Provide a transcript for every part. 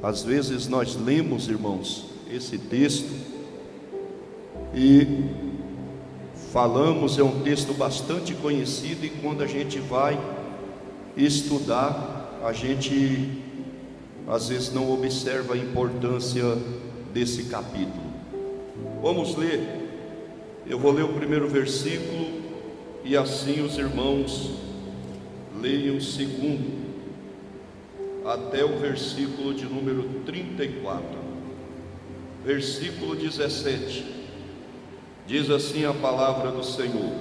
Às vezes nós lemos, irmãos, esse texto e falamos, é um texto bastante conhecido, e quando a gente vai estudar, a gente às vezes não observa a importância desse capítulo. Vamos ler. Eu vou ler o primeiro versículo e assim os irmãos leiam o segundo até o versículo de número 34. Versículo 17. Diz assim a palavra do Senhor: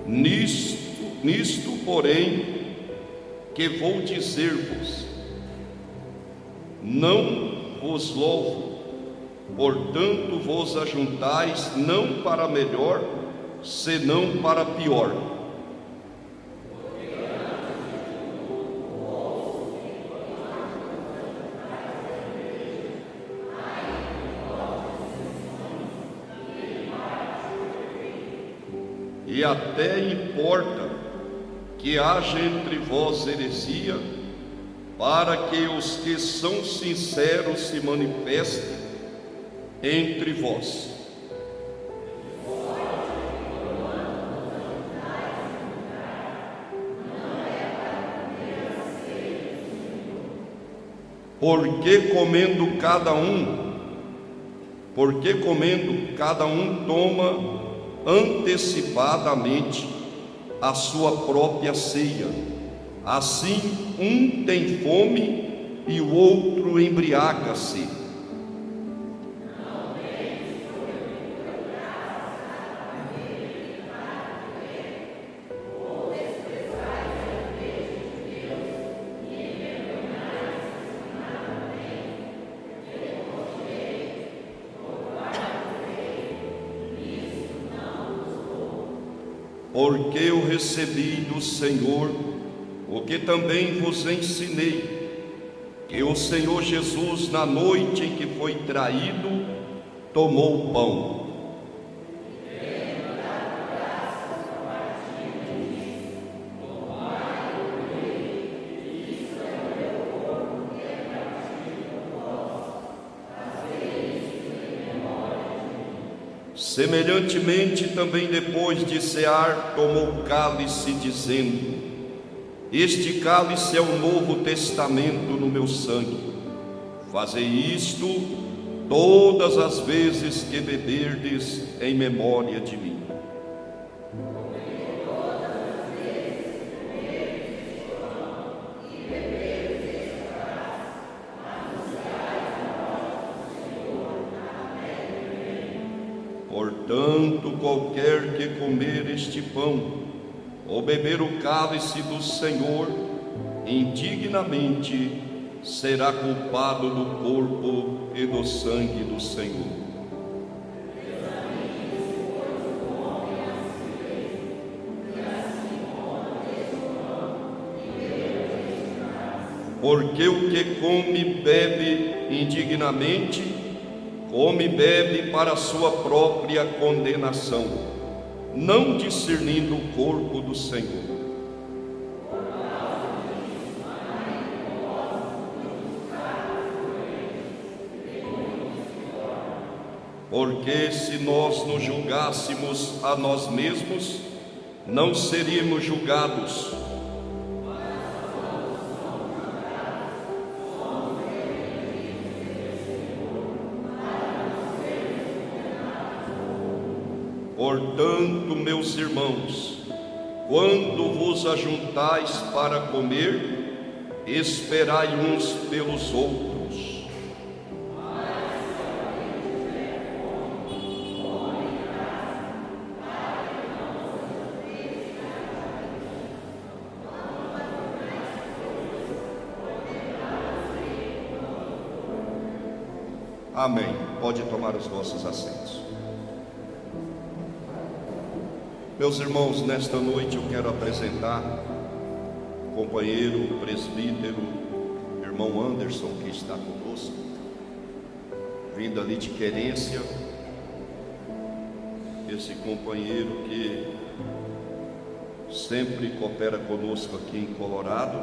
Nisto, porém, que vou dizer-vos, não vos louvo, portanto vos ajuntais não para melhor, senão para pior. E até importa que haja entre vós heresia, para que os que são sinceros se manifestem entre vós. Porque comendo cada um toma antecipadamente a sua própria ceia, assim um tem fome e o outro embriaga-se. Porque eu recebi do Senhor o que também vos ensinei, que o Senhor Jesus, na noite em que foi traído, tomou o pão. Semelhantemente, também depois de cear, tomou o cálice, dizendo: Este cálice é o novo testamento no meu sangue. Fazei isto todas as vezes que beberdes, em memória de mim. Portanto, qualquer que comer este pão ou beber o cálice do Senhor indignamente será culpado do corpo e do sangue do Senhor. Porque o que come e bebe indignamente, come e bebe para a sua própria condenação, não discernindo o corpo do Senhor. Porque se nós nos julgássemos a nós mesmos, não seríamos julgados. Portanto, meus irmãos, quando vos ajuntais para comer, esperai uns pelos outros. Amém. Pode tomar os vossos assentos. Meus irmãos, nesta noite eu quero apresentar o companheiro, o presbítero, irmão Anderson, que está conosco, vindo ali de Querência. Esse companheiro que sempre coopera conosco aqui em Colorado.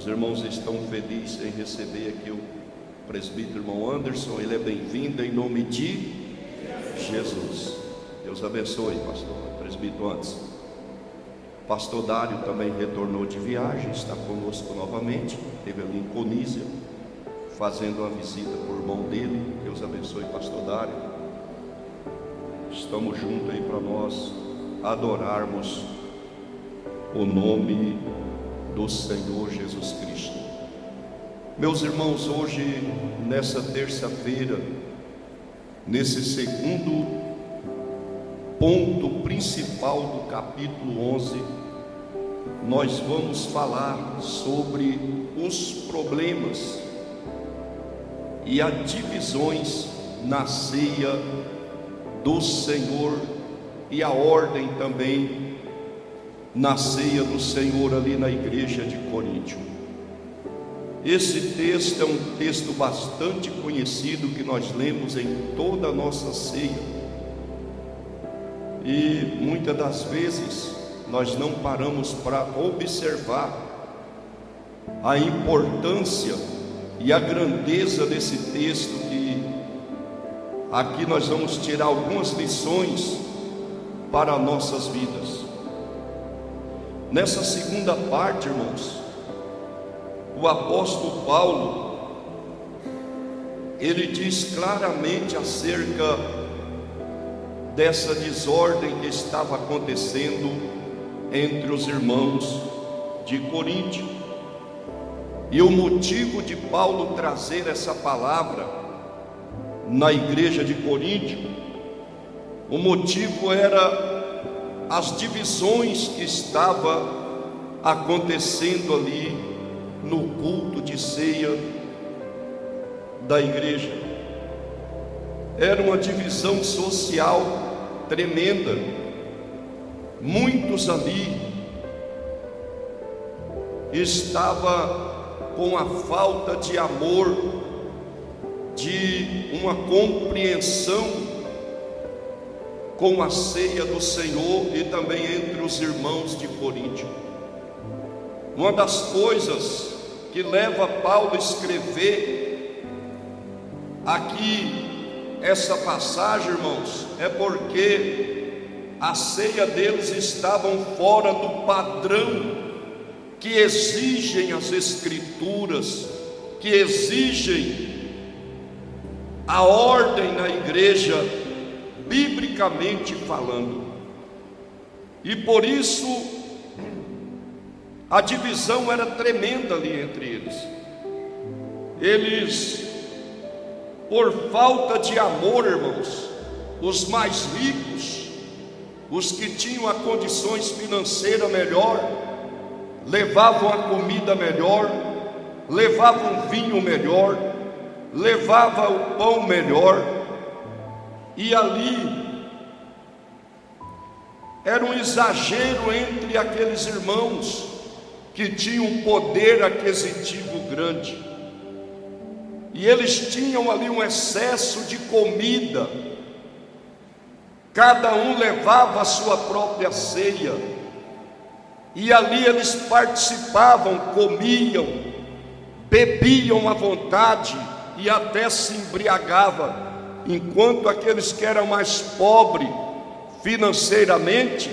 Os irmãos estão felizes em receber aqui o presbítero irmão Anderson. Ele é bem-vindo em nome de Jesus. Deus abençoe, pastor. Presbítero antes. Pastor Dário também retornou de viagem, está conosco novamente. Esteve ali em Conísia, fazendo uma visita por irmão dele. Deus abençoe, pastor Dário. Estamos juntos aí para nós adorarmos o nome do Senhor Jesus Cristo. Meus irmãos, hoje, nessa terça-feira, nesse segundo ponto principal do capítulo 11, nós vamos falar sobre os problemas e as divisões na ceia do Senhor e a ordem também na ceia do Senhor ali na igreja de Coríntio. Esse texto é um texto bastante conhecido que nós lemos em toda a nossa ceia, e muitas das vezes nós não paramos para observar a importância e a grandeza desse texto, que aqui nós vamos tirar algumas lições para nossas vidas. Nessa segunda parte, irmãos, o apóstolo Paulo, ele diz claramente acerca dessa desordem que estava acontecendo entre os irmãos de Coríntio. E o motivo de Paulo trazer essa palavra na igreja de Coríntio, o motivo era as divisões que estavam acontecendo ali no culto de ceia da igreja. Era uma divisão social tremenda. Muitos ali estavam com a falta de amor, de uma compreensão com a ceia do Senhor e também entre os irmãos de Coríntio. Uma das coisas que leva Paulo a escrever aqui essa passagem, irmãos, é porque a ceia deles estavam fora do padrão que exigem as Escrituras, que exigem a ordem na igreja, biblicamente falando. E por isso a divisão era tremenda ali entre eles. Eles, por falta de amor, irmãos, os mais ricos, os que tinham as condições financeiras melhor, levavam a comida melhor, levavam o vinho melhor, levavam o pão melhor, e ali era um exagero entre aqueles irmãos que tinham um poder aquisitivo grande, e eles tinham ali um excesso de comida. Cada um levava a sua própria ceia, e ali eles participavam, comiam, bebiam à vontade e até se embriagavam, enquanto aqueles que eram mais pobres financeiramente,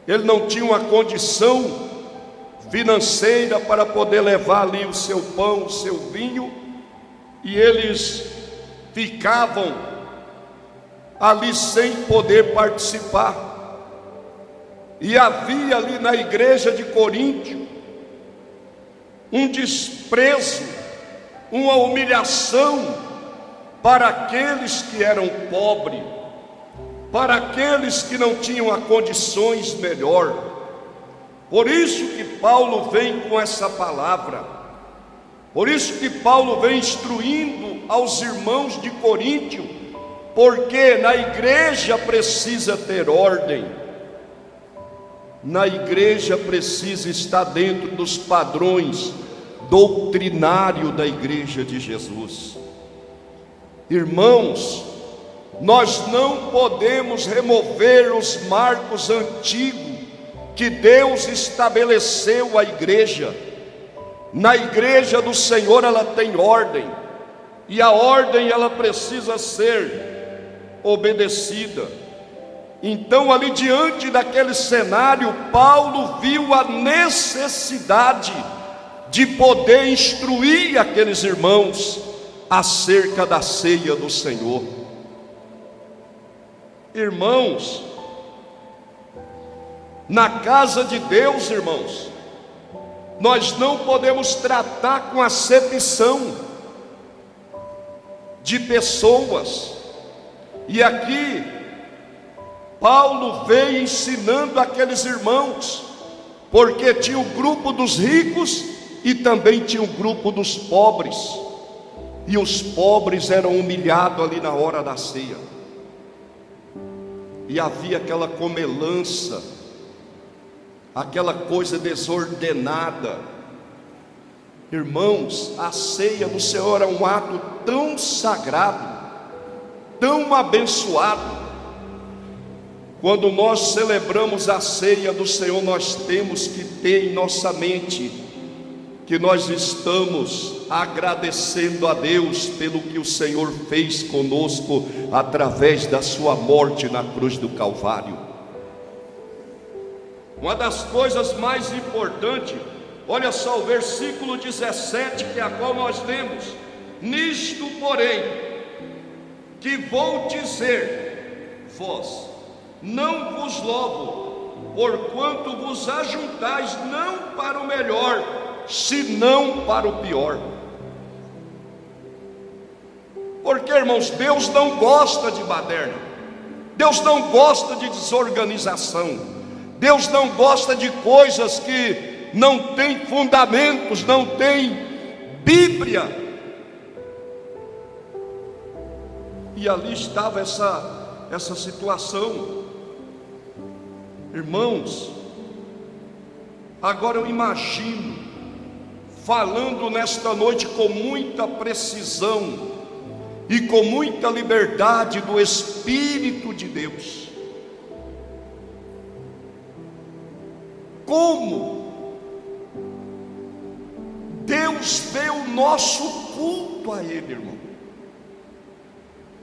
eles não tinham a condição financeira para poder levar ali o seu pão, o seu vinho, e eles ficavam ali sem poder participar. E havia ali na igreja de Coríntio um desprezo, uma humilhação para aqueles que eram pobres, para aqueles que não tinham as condições melhor. Por isso que Paulo vem com essa palavra, por isso que Paulo vem instruindo aos irmãos de Coríntio, porque na igreja precisa ter ordem, na igreja precisa estar dentro dos padrões doutrinários da igreja de Jesus. Irmãos, nós não podemos remover os marcos antigos que Deus estabeleceu a igreja. Na igreja do Senhor ela tem ordem, e a ordem ela precisa ser obedecida. Então, ali diante daquele cenário, Paulo viu a necessidade de poder instruir aqueles irmãos acerca da ceia do Senhor. Irmãos, na casa de Deus, irmãos, nós não podemos tratar com acepção de pessoas. E aqui Paulo veio ensinando aqueles irmãos, porque tinha o grupo dos ricos e também tinha o grupo dos pobres, e os pobres eram humilhados ali na hora da ceia, e havia aquela comelança, aquela coisa desordenada. Irmãos, a ceia do Senhor é um ato tão sagrado, tão abençoado. Quando nós celebramos a ceia do Senhor, nós temos que ter em nossa mente que nós estamos agradecendo a Deus pelo que o Senhor fez conosco através da sua morte na cruz do Calvário. Uma das coisas mais importantes, olha só o versículo 17, que é a qual nós lemos: nisto, porém, que vou dizer vós, não vos louvo, porquanto vos ajuntais não para o melhor, senão para o pior. Porque, irmãos, Deus não gosta de baderna, Deus não gosta de desorganização, Deus não gosta de coisas que não têm fundamentos, não têm Bíblia. E ali estava essa situação. Irmãos, agora eu imagino, falando nesta noite com muita precisão e com muita liberdade do Espírito de Deus, como Deus vê o nosso culto a Ele, irmão.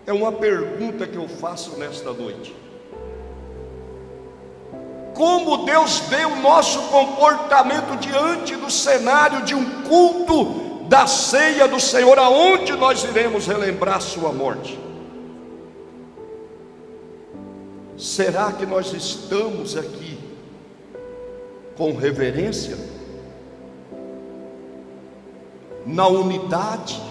É uma pergunta que eu faço nesta noite. Como Deus vê o nosso comportamento diante do cenário de um culto da ceia do Senhor, aonde nós iremos relembrar sua morte? Será que nós estamos aqui com reverência, na unidade,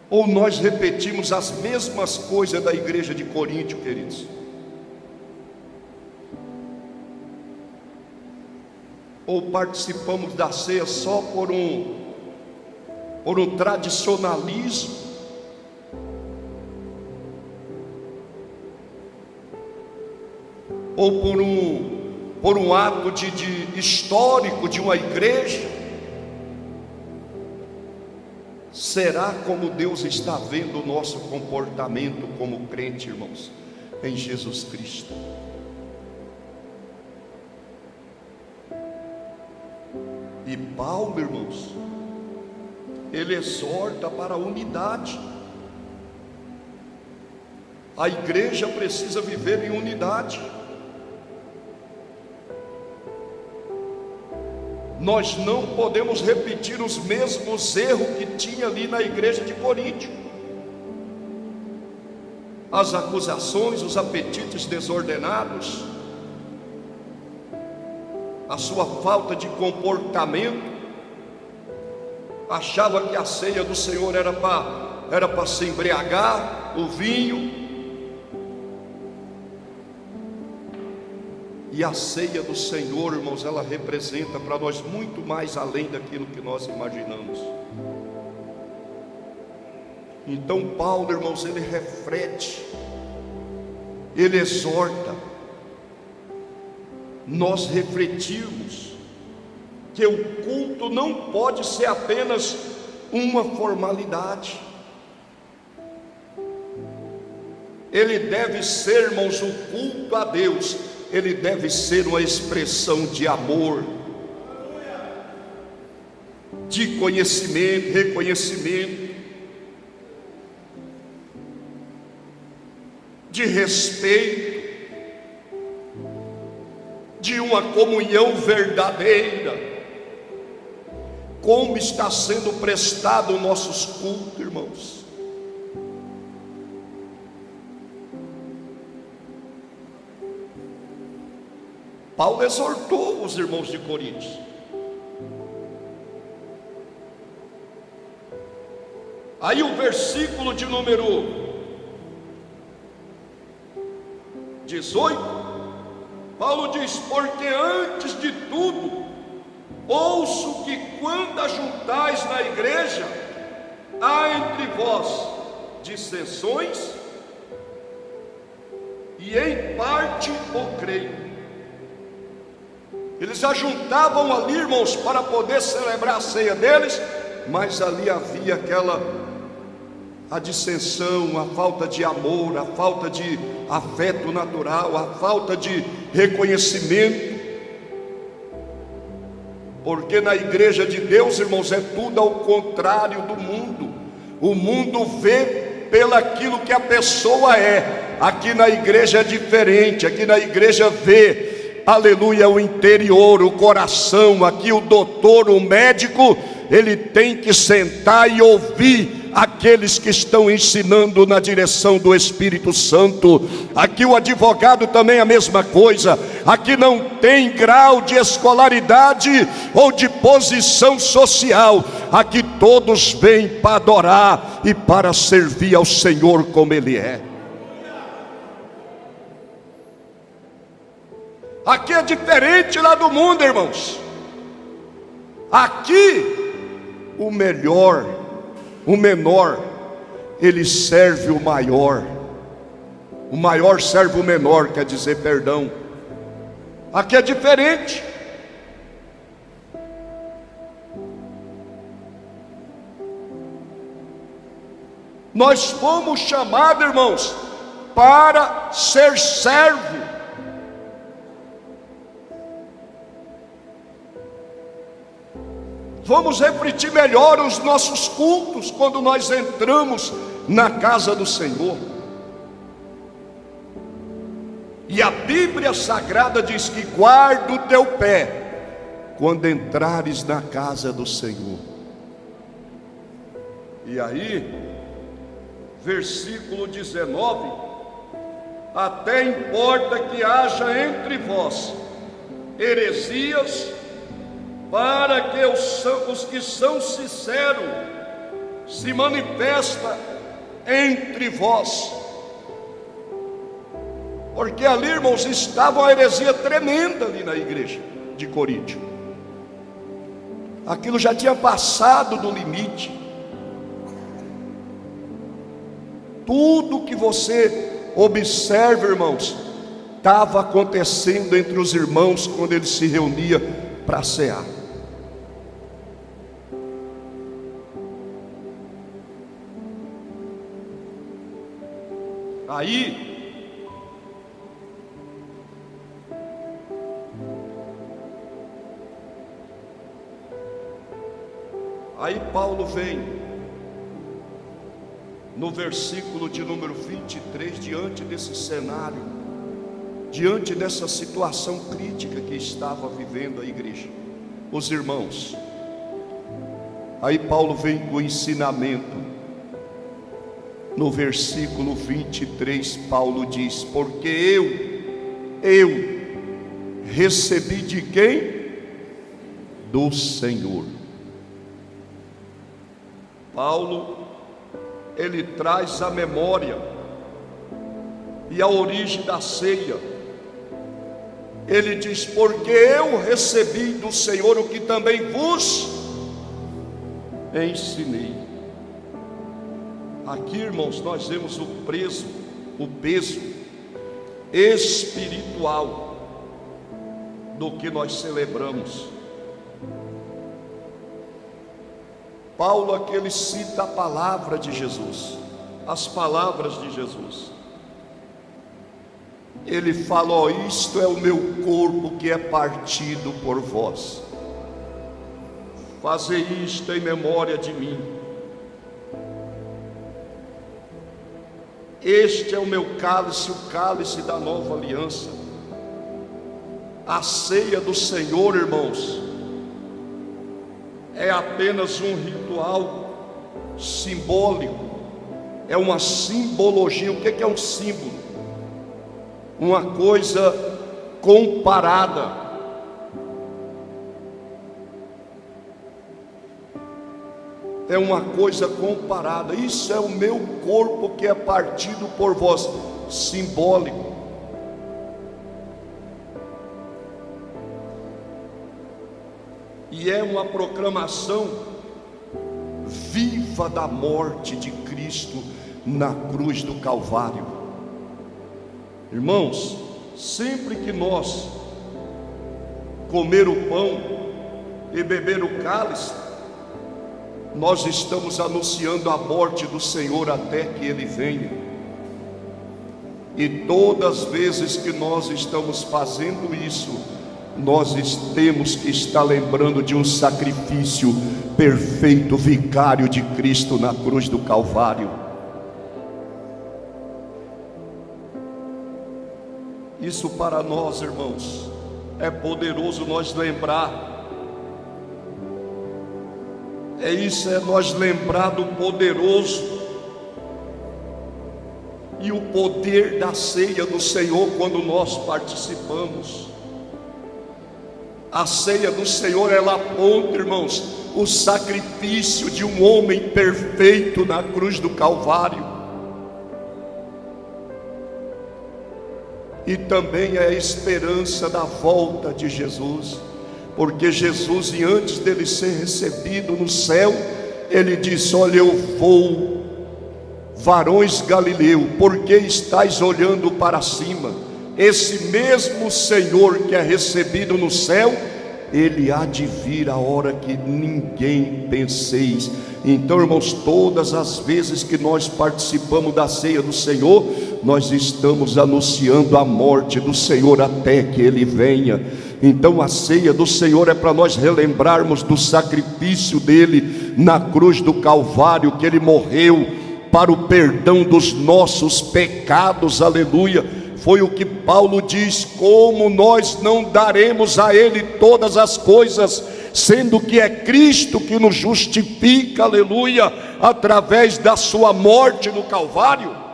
ou nós repetimos as mesmas coisas da igreja de Coríntio, queridos? Ou participamos da ceia só por um tradicionalismo, ou por um ato de histórico de uma igreja? Será como Deus está vendo o nosso comportamento como crente, irmãos, em Jesus Cristo? E Paulo, irmãos, ele exorta para a unidade. A igreja precisa viver em unidade. Nós não podemos repetir os mesmos erros que tinha ali na igreja de Coríntio. As acusações, os apetites desordenados, a sua falta de comportamento. Achava que a ceia do Senhor era para se embriagar, o vinho. E a ceia do Senhor, irmãos, ela representa para nós muito mais além daquilo que nós imaginamos. Então Paulo, irmãos, ele reflete, ele exorta nós refletirmos que o culto não pode ser apenas uma formalidade. ele deve ser, irmãos, o culto a Deus, ele deve ser uma expressão de amor, de conhecimento, reconhecimento, de respeito, de uma comunhão verdadeira. Como está sendo prestado os nossos cultos, irmãos? Paulo exortou os irmãos de Coríntios. Aí o versículo de número 18, Paulo diz: porque antes de tudo, ouço que quando ajuntais na igreja, há entre vós dissensões, e em parte o creio. Eles ajuntavam ali, irmãos, para poder celebrar a ceia deles, mas ali havia a dissensão, a falta de amor, a falta de afeto natural, a falta de reconhecimento. Porque na igreja de Deus, irmãos, é tudo ao contrário do mundo. O mundo vê pelaquilo que a pessoa é. Aqui na igreja é diferente. Aqui na igreja vê, aleluia, o interior, o coração. Aqui o doutor, o médico, ele tem que sentar e ouvir aqueles que estão ensinando na direção do Espírito Santo. Aqui o advogado também é a mesma coisa. Aqui não tem grau de escolaridade ou de posição social. Aqui todos vêm para adorar e para servir ao Senhor como Ele é. Aqui é diferente lá do mundo, irmãos. Aqui o melhor, o menor, ele serve o maior serve o menor, quer dizer, perdão. Aqui é diferente. Nós fomos chamados, irmãos, para ser servo. Vamos refletir melhor os nossos cultos quando nós entramos na casa do Senhor. E a Bíblia Sagrada diz que guarda o teu pé quando entrares na casa do Senhor. E aí, versículo 19: até importa que haja entre vós heresias, para que os que são sinceros se manifestem entre vós. Porque ali, irmãos, estava uma heresia tremenda ali na igreja de Corinto. Aquilo já tinha passado do limite. Tudo que você observa, irmãos, estava acontecendo entre os irmãos quando eles se reuniam para cear. Aí Paulo vem no versículo de número 23, diante desse cenário, diante dessa situação crítica que estava vivendo a igreja, os irmãos. Aí Paulo vem com o ensinamento. No versículo 23, Paulo diz: porque eu recebi de quem? Do Senhor. Paulo, ele traz a memória e a origem da ceia. Ele diz: porque eu recebi do Senhor o que também vos ensinei. Aqui, irmãos, nós vemos o peso espiritual do que nós celebramos. Paulo aqui ele cita a palavra de Jesus, as palavras de Jesus. ele fala: ó, isto é o meu corpo que é partido por vós, fazei isto em memória de mim. Este é o meu cálice, o cálice da nova aliança. A ceia do Senhor, irmãos, é apenas um ritual simbólico, é uma simbologia. O que é um símbolo? Uma coisa comparada. É uma coisa comparada. Isso é o meu corpo que é partido por vós. Simbólico. E é uma proclamação viva da morte de Cristo na cruz do Calvário. Irmãos, sempre que nós comer o pão e beber o cálice, nós estamos anunciando a morte do Senhor até que Ele venha. E todas as vezes que nós estamos fazendo isso, nós temos que estar lembrando de um sacrifício perfeito, vicário de Cristo na cruz do Calvário. Isso para nós, irmãos, é poderoso nós lembrar. É nós lembrar do poderoso e o poder da ceia do Senhor quando nós participamos. A ceia do Senhor, ela aponta, irmãos, o sacrifício de um homem perfeito na cruz do Calvário. E também é a esperança da volta de Jesus. Porque Jesus, e antes dele ser recebido no céu, ele disse: olha, eu vou, varões Galileu, por que estáis olhando para cima? Esse mesmo Senhor que é recebido no céu, ele há de vir a hora que ninguém penseis. Então, irmãos, todas as vezes que nós participamos da ceia do Senhor, nós estamos anunciando a morte do Senhor até que Ele venha. Então a ceia do Senhor é para nós relembrarmos do sacrifício dele na cruz do Calvário, que ele morreu para o perdão dos nossos pecados, aleluia. Foi o que Paulo diz: como nós não daremos a ele todas as coisas, sendo que é Cristo que nos justifica, aleluia, através da sua morte no Calvário.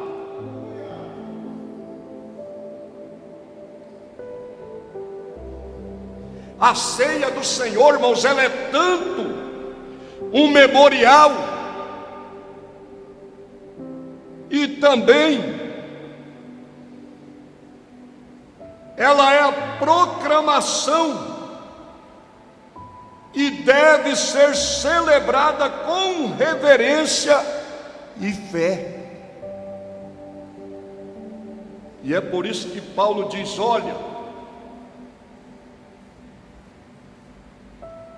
A ceia do Senhor, irmãos, ela é tanto um memorial e também ela é a proclamação e deve ser celebrada com reverência e fé. E é por isso que Paulo diz: olha,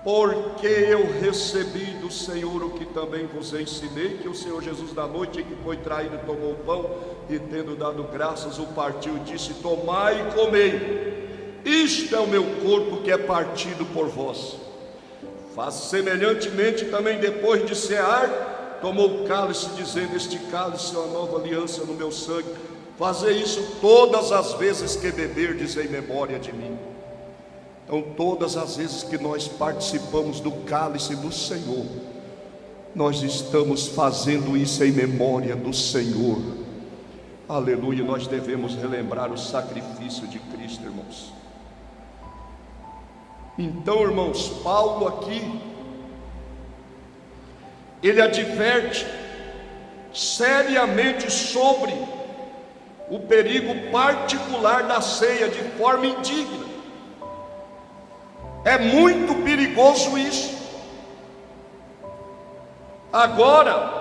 porque eu recebi do Senhor o que também vos ensinei, que o Senhor Jesus, na noite em que foi traído, tomou o pão e, tendo dado graças, o partiu e disse: tomai e comei, isto é o meu corpo que é partido por vós. Faz semelhantemente também, depois de cear, tomou o cálice, dizendo: este cálice é uma nova aliança no meu sangue, fazei isso todas as vezes que beberdes em memória de mim. Então, todas as vezes que nós participamos do cálice do Senhor, nós estamos fazendo isso em memória do Senhor, aleluia. Nós devemos relembrar o sacrifício de Cristo, irmãos. Então, irmãos, Paulo aqui, ele adverte seriamente sobre o perigo particular da ceia de forma indigna. É muito perigoso isso. Agora,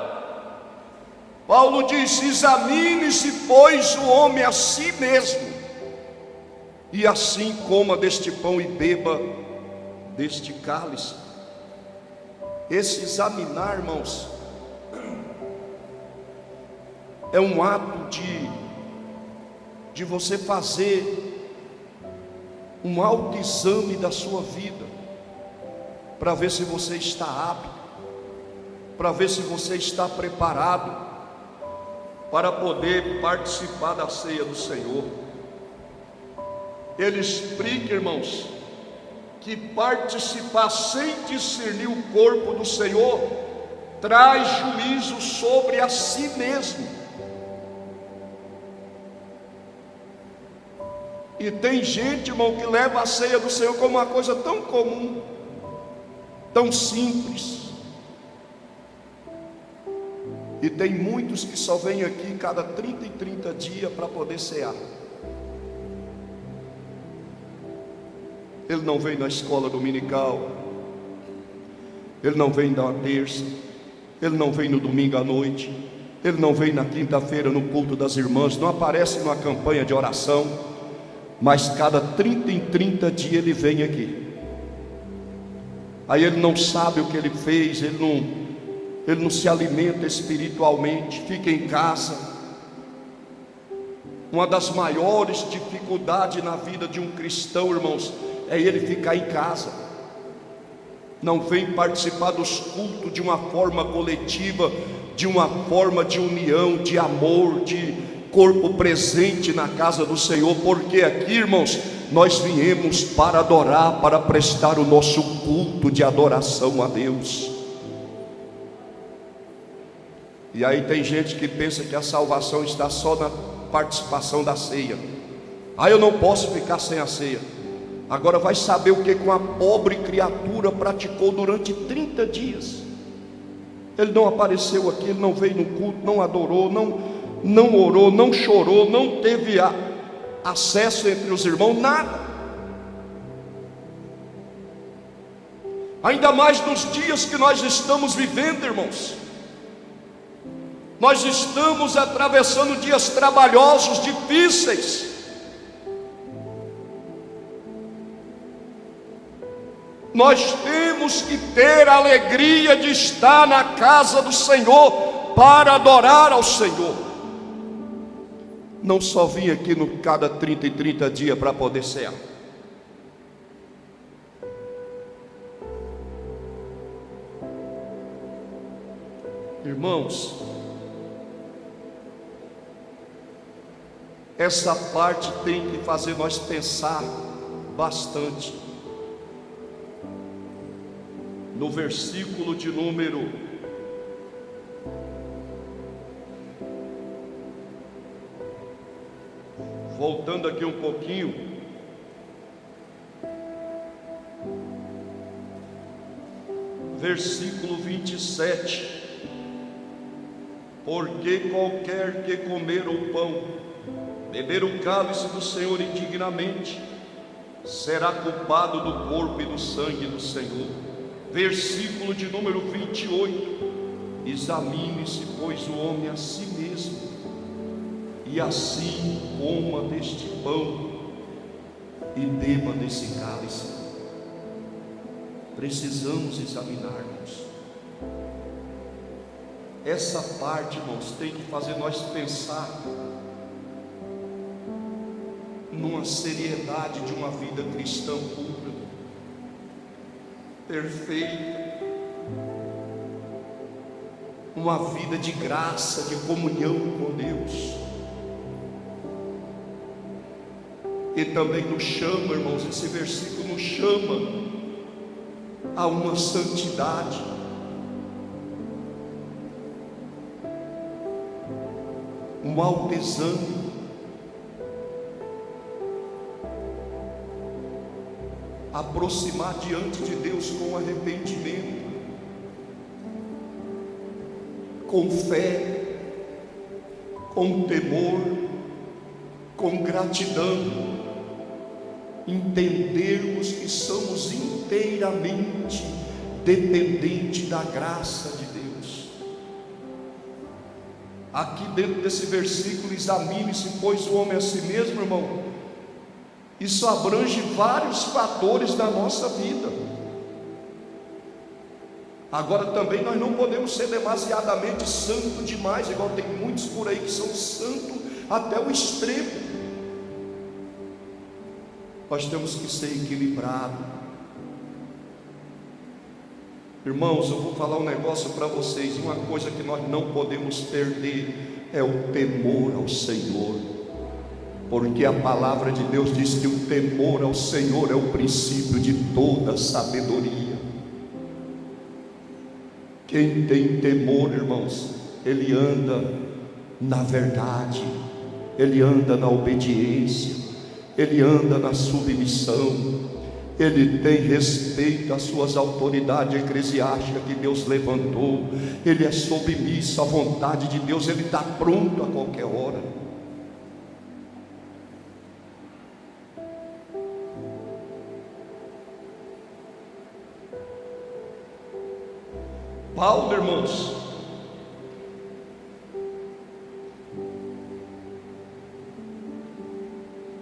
Paulo diz: examine-se, pois, o homem a si mesmo, e assim coma deste pão e beba deste cálice. Esse examinar, irmãos, é um ato de de você fazer um autoexame da sua vida, para ver se você está apto, para ver se você está preparado para poder participar da ceia do Senhor. Ele explica, irmãos, que participar sem discernir o corpo do Senhor traz juízo sobre a si mesmo. E tem gente, irmão, que leva a ceia do Senhor como uma coisa tão comum, tão simples. E tem muitos que só vêm aqui cada 30 e 30 dias para poder cear. Ele não vem na escola dominical, ele não vem na terça, ele não vem no domingo à noite, ele não vem na quinta-feira no culto das irmãs, não aparece numa campanha de oração, mas cada 30 em 30 dias ele vem aqui. Aí ele não sabe o que ele fez, ele não se alimenta espiritualmente, fica em casa. Uma das maiores dificuldades na vida de um cristão, irmãos, é ele ficar em casa. Não vem participar dos cultos de uma forma coletiva, de uma forma de união, de amor, de corpo presente na casa do Senhor, porque aqui, irmãos, nós viemos para adorar, para prestar o nosso culto de adoração a Deus. E aí tem gente que pensa que a salvação está só na participação da ceia. Eu não posso ficar sem a ceia. Agora vai saber o que uma pobre criatura praticou durante 30 dias. Ele não apareceu aqui, ele não veio no culto, não adorou, não orou, não chorou, não teve acesso entre os irmãos, nada. Ainda mais nos dias que nós estamos vivendo, irmãos. Nós estamos atravessando dias trabalhosos, difíceis. Nós temos que ter a alegria de estar na casa do Senhor para adorar ao Senhor. Não só vim aqui no cada 30 e 30 dias para poder cear. Irmãos, essa parte tem que fazer nós pensar bastante. No versículo de número 27. Porque qualquer que comer o pão, beber o cálice do Senhor indignamente, será culpado do corpo e do sangue do Senhor. Versículo de número 28. Examine-se, pois, o homem a si mesmo, e assim coma deste pão e beba desse cálice. Precisamos examinar-nos. Essa parte, irmãos, tem que fazer nós pensar numa seriedade de uma vida cristã pura, perfeita, uma vida de graça, de comunhão com Deus. E também nos chama, irmãos, esse versículo nos chama a uma santidade, um autoexame, aproximar diante de Deus com arrependimento, com fé, com temor, com gratidão, entendermos que somos inteiramente dependentes da graça de Deus. Aqui dentro desse versículo, examine-se, pois, o homem a si mesmo, irmão. Isso abrange vários fatores da nossa vida. Agora também nós não podemos ser demasiadamente santo demais, igual tem muitos por aí que são santos até o extremo. Nós temos que ser equilibrados. Irmãos, eu vou falar um negócio para vocês. Uma coisa que nós não podemos perder é o temor ao Senhor, porque a palavra de Deus diz que o temor ao Senhor é o princípio de toda sabedoria. Quem tem temor, irmãos, ele anda na verdade, ele anda na obediência, ele anda na submissão, ele tem respeito às suas autoridades eclesiásticas que Deus levantou, ele é submisso à vontade de Deus, ele está pronto a qualquer hora. Paulo, irmãos,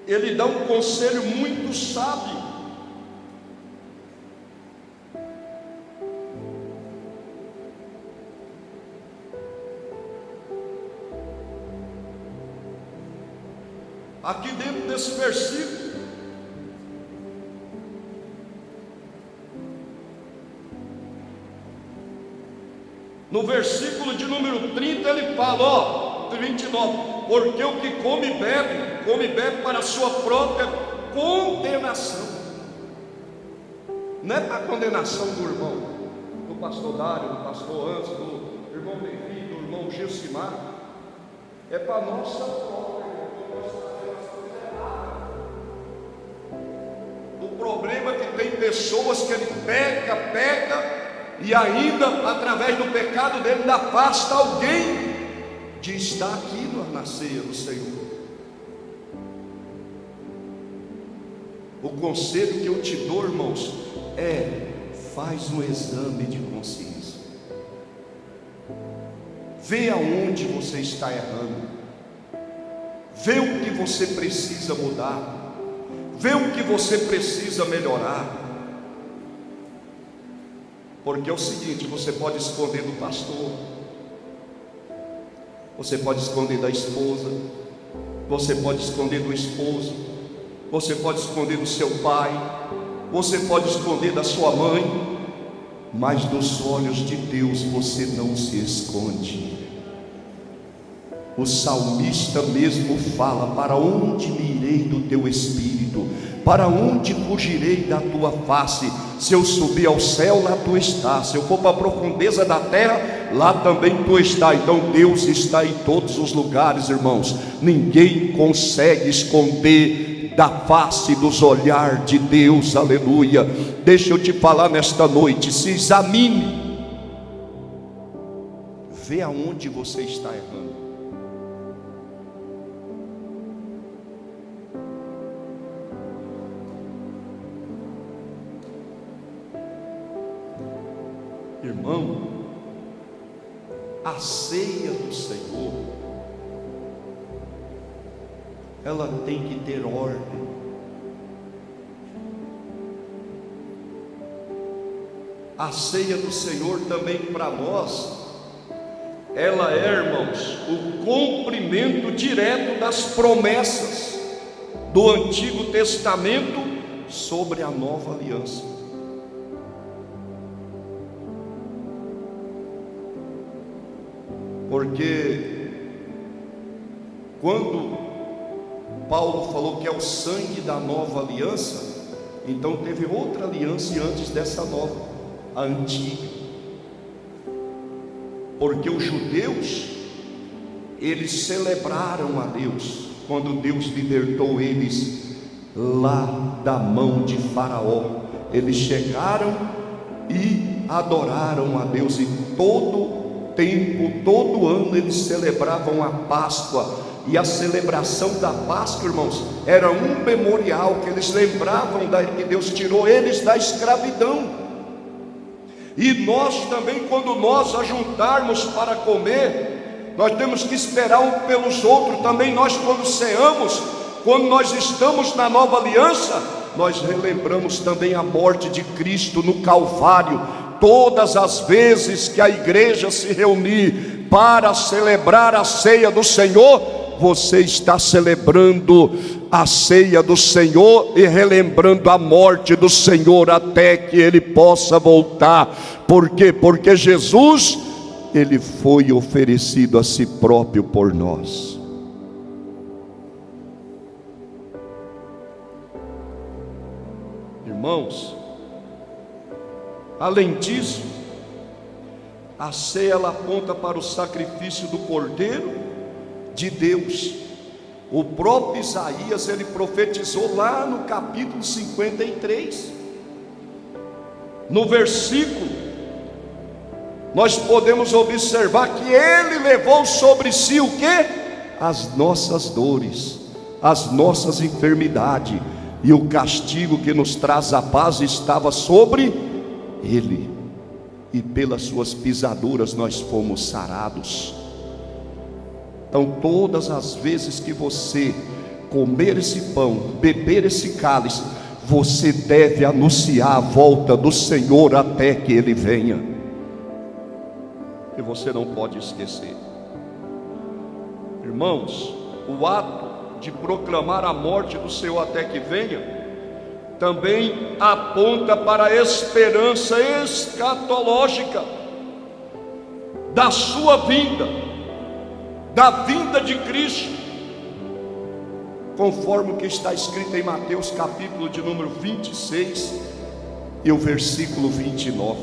ele dá um conselho muito sábio. Aqui dentro desse versículo, no versículo de número 30, ele fala, 39, porque o que come e bebe para a sua própria condenação. Não é para a condenação do irmão, do pastor Dário, do pastor Anso, do irmão Levi, do irmão Gilcimar, é para a nossa própria. O problema é que tem pessoas que ele peca, e ainda através do pecado dele ainda afasta alguém de estar aqui na ceia do Senhor. O conselho que eu te dou, irmãos, faz um exame de consciência, vê aonde você está errando, vê o que você precisa mudar, vê o que você precisa melhorar. Porque é o seguinte, você pode esconder do pastor, você pode esconder da esposa, você pode esconder do esposo, você pode esconder do seu pai, você pode esconder da sua mãe, mas dos olhos de Deus você não se esconde. O salmista mesmo fala: para onde me irei do teu espírito? Para onde fugirei da tua face? Se eu subir ao céu, lá tu estás. Se eu for para a profundeza da terra, lá também tu estás. Então Deus está em todos os lugares, irmãos. Ninguém consegue esconder da face dos olhares de Deus, aleluia. Deixa eu te falar nesta noite, se examine, vê aonde você está errando. Irmão, a ceia do Senhor, ela tem que ter ordem. A ceia do Senhor também para nós, ela é, irmãos, o cumprimento direto das promessas do Antigo Testamento sobre a nova aliança. Porque quando Paulo falou que é o sangue da nova aliança, então teve outra aliança antes dessa nova, a antiga. Porque os judeus, eles celebraram a Deus quando Deus libertou eles lá da mão de Faraó. Eles chegaram e adoraram a Deus, e todo tempo, todo ano eles celebravam a Páscoa, e a celebração da Páscoa, irmãos, era um memorial que eles lembravam que Deus tirou eles da escravidão. E nós também, quando nós ajuntarmos para comer, nós temos que esperar um pelos outros. Também nós, quando ceamos, quando nós estamos na nova aliança, nós relembramos também a morte de Cristo no Calvário. Todas as vezes que a igreja se reunir para celebrar a ceia do Senhor, você está celebrando a ceia do Senhor e relembrando a morte do Senhor até que Ele possa voltar. Por quê? Porque Jesus, Ele foi oferecido a si próprio por nós. Irmãos, além disso, a ceia ela aponta para o sacrifício do Cordeiro de Deus. O próprio Isaías, ele profetizou lá no capítulo 53. No versículo, nós podemos observar que ele levou sobre si o quê? As nossas dores, as nossas enfermidades, e o castigo que nos traz a paz estava sobre ele, e pelas suas pisaduras nós fomos sarados. Então todas as vezes que você comer esse pão, beber esse cálice, você deve anunciar a volta do Senhor até que Ele venha. E você não pode esquecer. Irmãos, o ato de proclamar a morte do Senhor até que venha também aponta para a esperança escatológica da sua vinda, da vinda de Cristo, conforme o que está escrito em Mateus capítulo de número 26 e o versículo 29.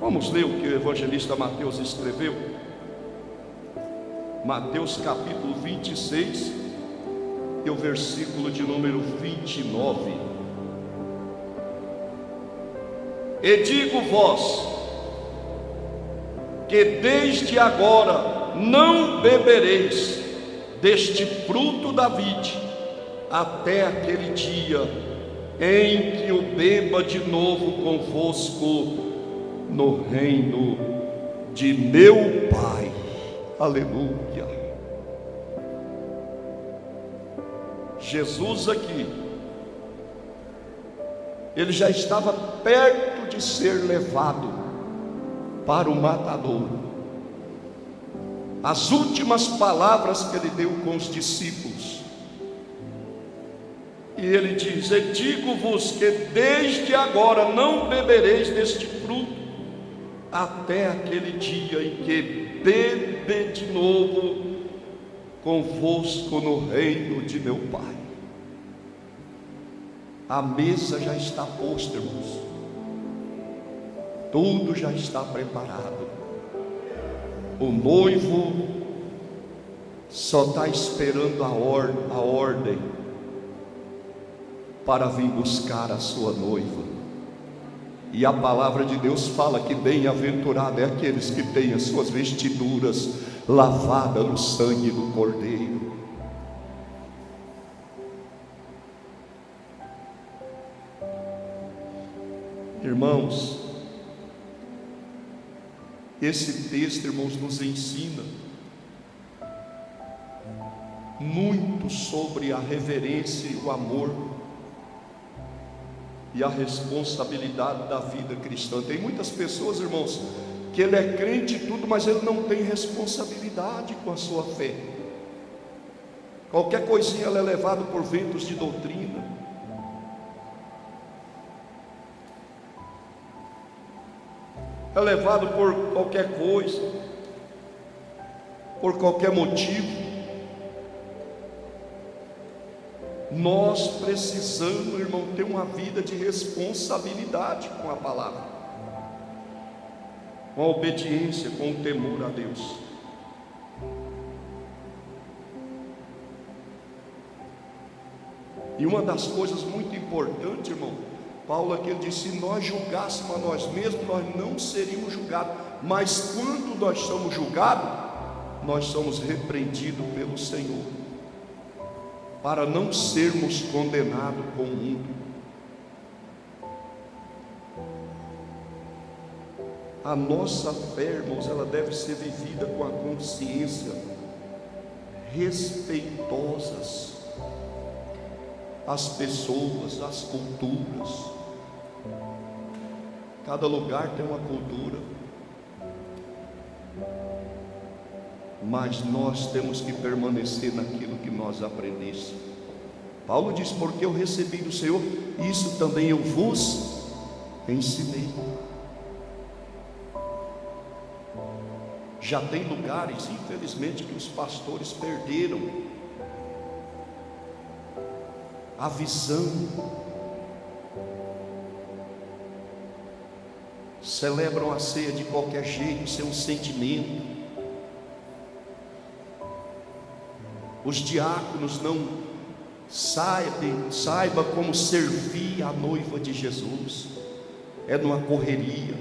Vamos ler o que o evangelista Mateus escreveu. Mateus capítulo 26 e o versículo de número 29. E digo-vos que desde agora não bebereis deste fruto da vide, até aquele dia em que o beba de novo convosco no reino de meu Pai. Aleluia. Jesus aqui, ele já estava perto de ser levado para o matadouro. As últimas palavras que ele deu com os discípulos, e ele diz: e digo-vos que desde agora não bebereis deste fruto, até aquele dia em que bebe de novo convosco no reino de meu Pai. A mesa já está posta, irmãos. Tudo já está preparado. O noivo só está esperando a ordem para vir buscar a sua noiva. E a palavra de Deus fala que bem-aventurado é aqueles que têm as suas vestiduras lavadas no sangue do Cordeiro. Irmãos, esse texto, irmãos, nos ensina muito sobre a reverência e o amor e a responsabilidade da vida cristã. Tem muitas pessoas, irmãos, que ele é crente e tudo, mas ele não tem responsabilidade com a sua fé. Qualquer coisinha ele é levado por ventos de doutrina. É levado por qualquer coisa, por qualquer motivo. Nós precisamos, irmão, ter uma vida de responsabilidade com a palavra, com a obediência, com o temor a Deus. E uma das coisas muito importantes, irmão, Paulo aqui disse: se nós julgássemos a nós mesmos, nós não seríamos julgados. Mas quando nós somos julgados, nós somos repreendidos pelo Senhor, para não sermos condenados com o mundo. A nossa fé, irmãos, ela deve ser vivida com a consciência respeitosas às pessoas, às culturas. Cada lugar tem uma cultura. mas nós temos que permanecer naquilo que nós aprendemos. Paulo diz: porque eu recebi do Senhor, isso também eu vos ensinei. Já tem lugares, infelizmente, que os pastores perderam a visão, celebram a ceia de qualquer jeito, sem um sentimento. Os diáconos não saibam como servir a noiva de Jesus, é numa correria,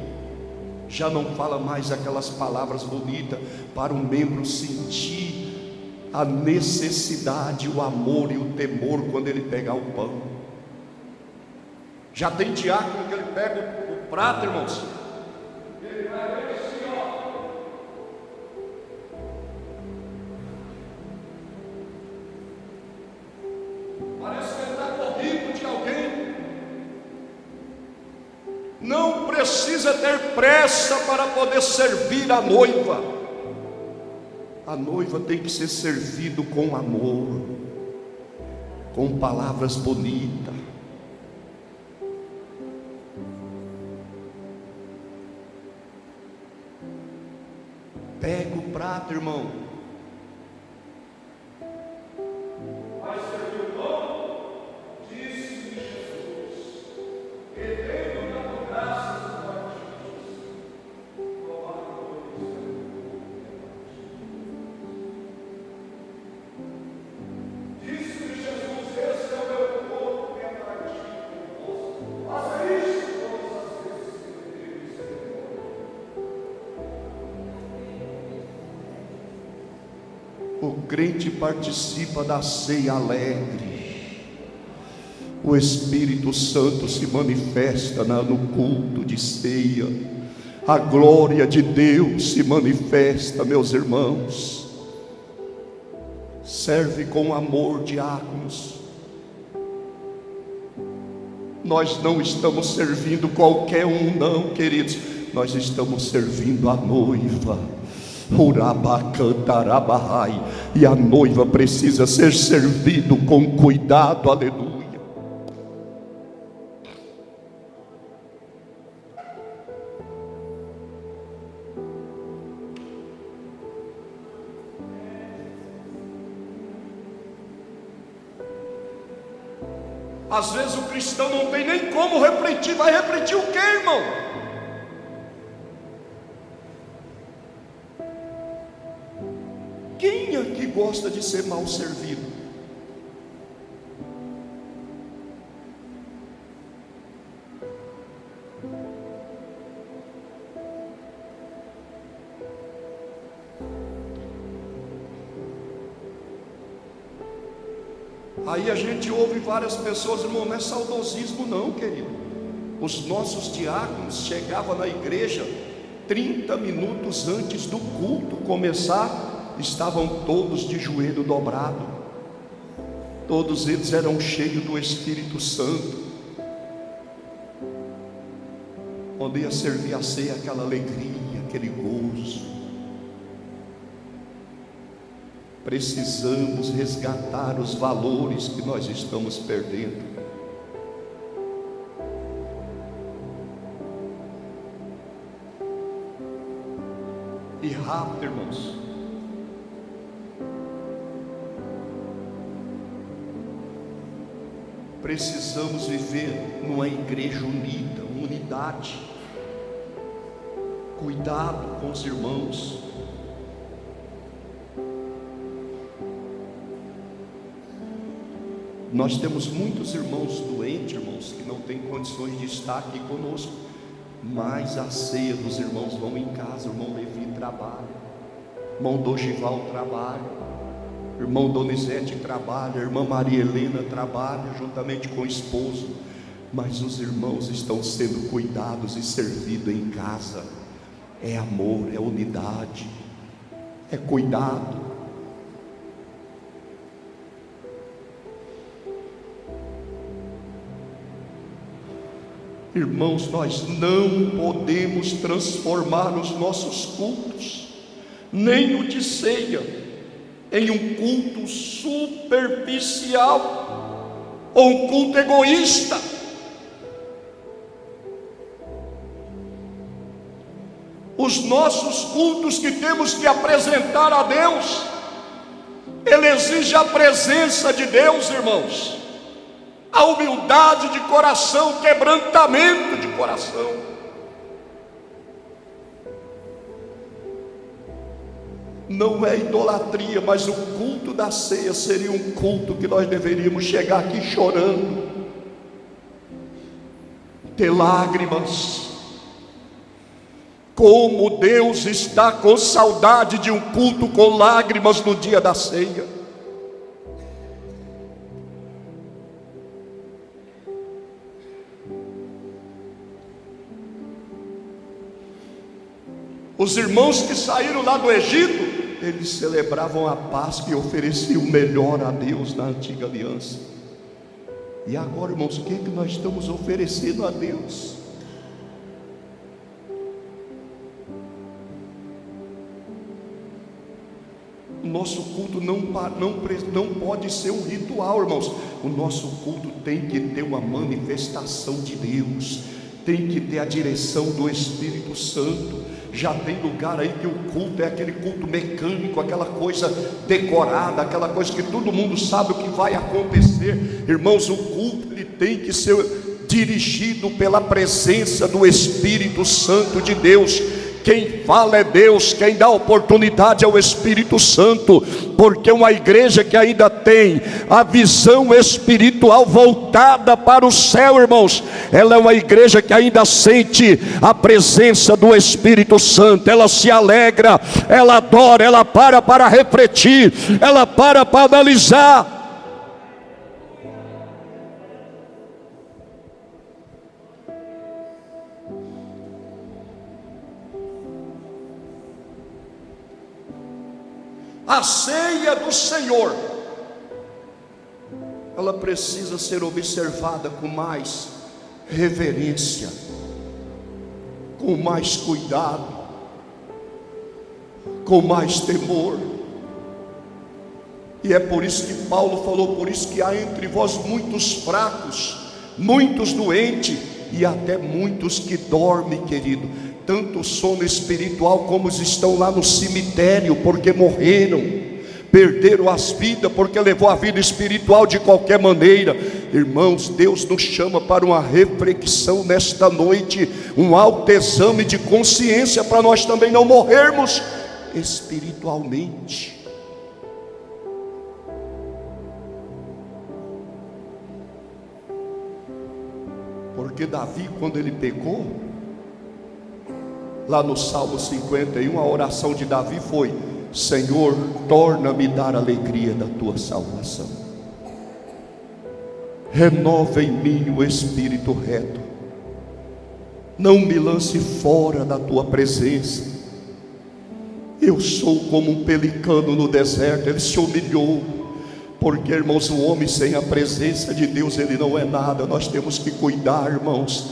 já não fala mais aquelas palavras bonitas para o membro sentir a necessidade, o amor e o temor quando ele pegar o pão. Já tem diácono que ele pega o prato, irmãos, ele vai ver assim, ó. Parece que ele está corrido de alguém. Não precisa ter pressa para poder servir a noiva. A noiva tem que ser servida com amor, com palavras bonitas. Pega o prato, irmão. Vai servir o pão? Disse-me Jesus, que tenho dado graças a Jesus. Louvado seja Deus. Disse-me Jesus, esse é o meu corpo que é partido por vós. Faça isso todas as vezes que deveis ser. O crente participa da ceia alegre. O Espírito Santo se manifesta no culto de ceia. A glória de Deus se manifesta, meus irmãos. Serve com amor, diáconos. Nós não estamos servindo qualquer um, não, queridos. Nós estamos servindo a noiva. E a noiva precisa ser servida com cuidado, aleluia. Às vezes o cristão não tem nem como refletir. Vai refletir o que, irmão? Quem aqui gosta de ser mal servido? Aí a gente ouve várias pessoas, irmão, não é saudosismo não, querido. Os nossos diáconos chegavam na igreja 30 minutos antes do culto começar, estavam todos de joelho dobrado. Todos eles eram cheios do Espírito Santo. Quando ia servir a ceia, aquela alegria, aquele gozo. Precisamos resgatar os valores que nós estamos perdendo. E rápido, irmãos. Precisamos viver numa igreja unida, unidade. Cuidado com os irmãos. Nós temos muitos irmãos doentes, irmãos, que não têm condições de estar aqui conosco. Mas a ceia dos irmãos vão em casa. O irmão Levi trabalha, o irmão Dogival trabalha, o irmão Donizete trabalha, a irmã Maria Helena trabalha juntamente com o esposo. Mas os irmãos estão sendo cuidados e servidos em casa. É amor, é unidade, é cuidado. Irmãos, nós não podemos transformar os nossos cultos nem o de ceia, em um culto superficial ou um culto egoísta. Os nossos cultos que temos que apresentar a Deus, ele exige a presença de Deus, irmãos, a humildade de coração, o quebrantamento de coração. Não é idolatria, mas o culto da ceia seria um culto que nós deveríamos chegar aqui chorando, ter lágrimas. Como Deus está com saudade de um culto com lágrimas no dia da ceia. Os irmãos que saíram lá do Egito, eles celebravam a Páscoa e ofereciam o melhor a Deus na antiga aliança. E agora, irmãos, o que é que nós estamos oferecendo a Deus? O nosso culto não pode ser um ritual, irmãos. O nosso culto tem que ter uma manifestação de Deus, tem que ter a direção do Espírito Santo. Já tem lugar aí que o culto é aquele culto mecânico, aquela coisa decorada, aquela coisa que todo mundo sabe o que vai acontecer. Irmãos, o culto ele tem que ser dirigido pela presença do Espírito Santo de Deus. Quem fala é Deus, quem dá oportunidade é o Espírito Santo, porque uma igreja que ainda tem a visão espiritual voltada para o céu, irmãos, ela é uma igreja que ainda sente a presença do Espírito Santo, ela se alegra, ela adora, ela para refletir, ela para analisar. A ceia do Senhor, ela precisa ser observada com mais reverência, com mais cuidado, com mais temor. E é por isso que Paulo falou: por isso que há entre vós muitos fracos, muitos doentes e até muitos que dormem, querido. Tanto o sono espiritual como os estão lá no cemitério, porque morreram, perderam as vidas, porque levou a vida espiritual de qualquer maneira. Irmãos, Deus nos chama para uma reflexão nesta noite, um autoexame de consciência, para nós também não morrermos espiritualmente. Porque Davi, quando ele pecou, lá no Salmo 51, a oração de Davi foi: Senhor, torna-me dar a alegria da tua salvação, renova em mim o espírito reto, não me lance fora da tua presença. Eu sou como um pelicano no deserto. Ele se humilhou, porque, irmãos, o homem sem a presença de Deus, ele não é nada. Nós temos que cuidar, irmãos,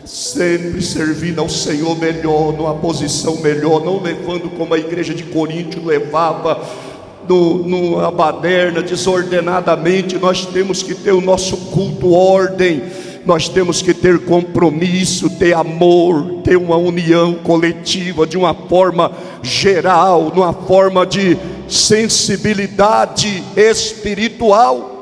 sempre servindo ao Senhor melhor, numa posição melhor, não levando como a igreja de Corinto levava, numa baderna, desordenadamente. Nós temos que ter o nosso culto ordem, nós temos que ter compromisso, ter amor, ter uma união coletiva, de uma forma geral, numa forma de sensibilidade espiritual.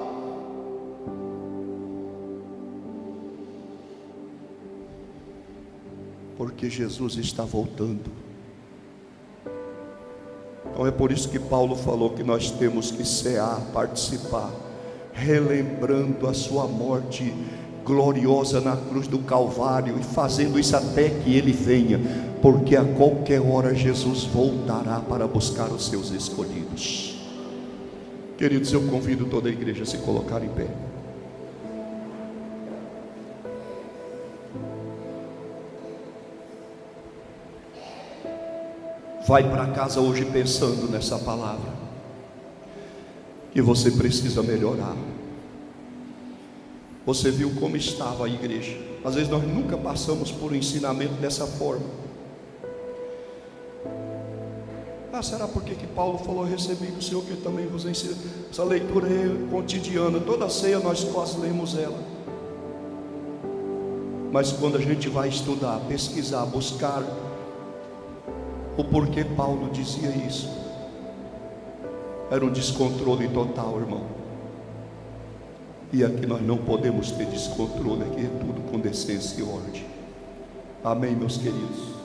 Porque Jesus está voltando. Então é por isso que Paulo falou que nós temos que cear, participar, relembrando a sua morte gloriosa na cruz do Calvário, e fazendo isso até que Ele venha, porque a qualquer hora Jesus voltará para buscar os seus escolhidos. Queridos, eu convido toda a igreja a se colocar em pé. Vai para casa hoje pensando nessa palavra, que você precisa melhorar. Você viu como estava a igreja. Às vezes nós nunca passamos por um ensinamento dessa forma. será porque que Paulo falou: recebi do Senhor que também vos ensina? Essa leitura é cotidiana, toda ceia nós quase lemos ela. Mas quando a gente vai estudar, pesquisar, buscar o porquê Paulo dizia isso, era um descontrole total, irmão. E aqui nós não podemos ter descontrole, aqui é tudo com decência e ordem. Amém, meus queridos?